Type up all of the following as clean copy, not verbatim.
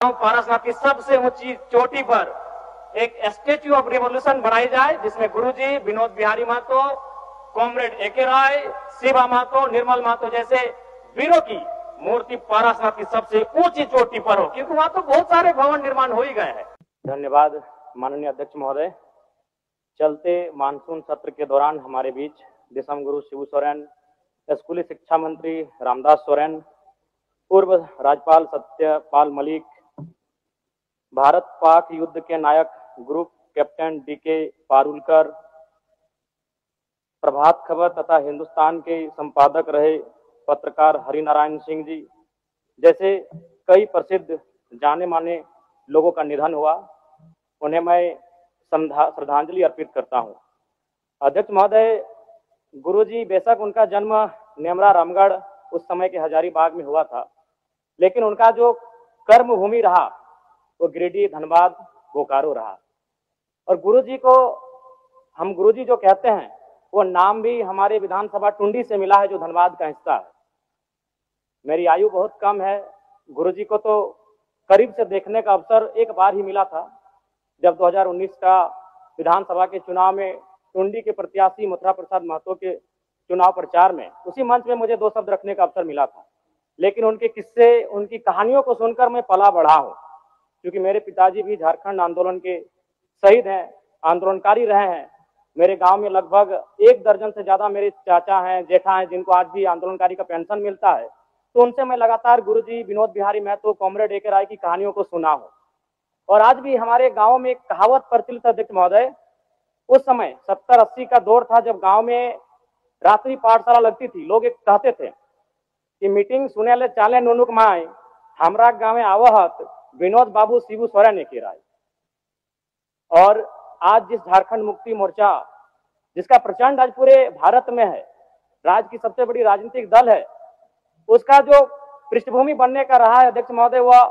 पारसनाथ की सबसे ऊंची चोटी पर एक स्टेच्यू ऑफ रिवोल्यूशन बनाई जाए, जिसमें गुरुजी, विनोद बिहारी महतो, कॉमरेड एके राय, शिवा महतो, निर्मल महतो जैसे वीरों की मूर्ति पारसनाथ की सबसे ऊंची चोटी पर हो, क्योंकि वहां तो बहुत सारे भवन निर्माण हो ही गए हैं। धन्यवाद माननीय अध्यक्ष महोदय। चलते मानसून सत्र के दौरान हमारे बीच दिसम गुरु शिबू सोरेन, स्कूली शिक्षा मंत्री रामदास सोरेन, पूर्व राज्यपाल सत्यपाल मलिक, भारत पाक युद्ध के नायक group captain DK Parulkar, Prabhat Khabar तथा हिंदुस्तान के संपादक रहे पत्रकार हरिनारायण सिंह जी जैसे कई प्रसिद्ध जाने माने लोगों का निधन हुआ, उन्हें मैं श्रद्धांजलि अर्पित करता हूं। अध्यक्ष महोदय, गुरुजी बेशक उनका जन्म नेमरा रामगढ़ उस समय के हजारीबाग में हुआ था, लेकिन उनका जो कर्म भूमि रहा वो गिरिडीह, धनबाद, बोकारो रहा। और गुरुजी को हम गुरुजी जो कहते हैं वो नाम भी हमारे विधानसभा टुंडी से मिला है, जो धनबाद का हिस्सा है। मेरी आयु बहुत कम है, गुरुजी को तो करीब से देखने का अवसर एक बार ही मिला था, जब 2019 का विधानसभा के चुनाव में टुंडी के प्रत्याशी मथुरा प्रसाद महतो के चुनाव प्रचार में उसी मंच में मुझे 2 शब्द रखने का अवसर मिला था। लेकिन उनके किस्से, उनकी कहानियों को सुनकर मैं पला बढ़ा हूं, क्योंकि मेरे पिताजी भी झारखंड आंदोलन के शहीद हैं, आंदोलनकारी रहे हैं। मेरे गांव में लगभग 1 दर्जन से ज्यादा मेरे चाचा हैं, जेठा हैं, जिनको आज भी आंदोलनकारी का पेंशन मिलता है। तो उनसे मैं लगातार गुरुजी, विनोद बिहारी महतो, कॉमरेड एके राय की कहानियों को सुना हूं। और आज भी हमारे गांव में एक कहावत प्रचलित है अध्यक्ष महोदय, उस समय 70-80 का दौर था जब गांव में रात्रि पाठशाला लगती थी। लोग एक कहते थे कि मीटिंग सुने ले चाले नुनुक माए, हमरा गाँव आवहत विनोद बाबू शिबू सोरेन एके राय। और आज जिस झारखंड मुक्ति मोर्चा, जिसका प्रचंड आज पूरे भारत में है, राज्य की सबसे बड़ी राजनीतिक दल है, उसका जो पृष्ठभूमि बनने का रहा है अध्यक्ष महोदय, वह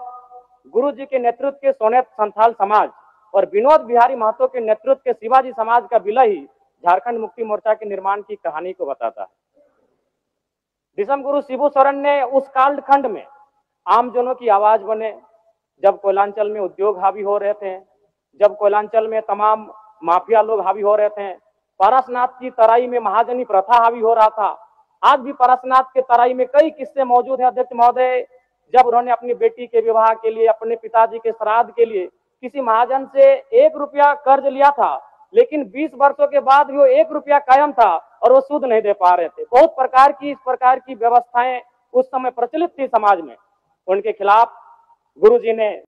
गुरु जी के नेतृत्व के सोनेत संथाल समाज और विनोद बिहारी महतो के नेतृत्व के शिवाजी समाज का विलय ही झारखंड मुक्ति मोर्चा के निर्माण की कहानी को बताता है। दिसम गुरु शिबू सोरेन ने उस कालखंड में आमजनों की आवाज बने, जब कोयलांचल में उद्योग हावी हो रहे थे, जब कोयलांचल में तमाम माफिया लोग हावी हो रहे थे, पारसनाथ की तराई में महाजनी प्रथा हावी हो रहा था। आज भी पारसनाथ के तराई में कई किस्से मौजूद हैं अध्यक्ष महोदय, जब उन्होंने अपनी बेटी के विवाह के लिए, अपने पिताजी के श्राद्ध के लिए किसी महाजन से 1 रुपया कर्ज लिया था, लेकिन 20 वर्षों के बाद भी वो 1 रुपया कायम था और वो सूद नहीं दे पा रहे थे। बहुत इस प्रकार की व्यवस्थाएं उस समय प्रचलित थी समाज में। उनके खिलाफ गुरुजी ने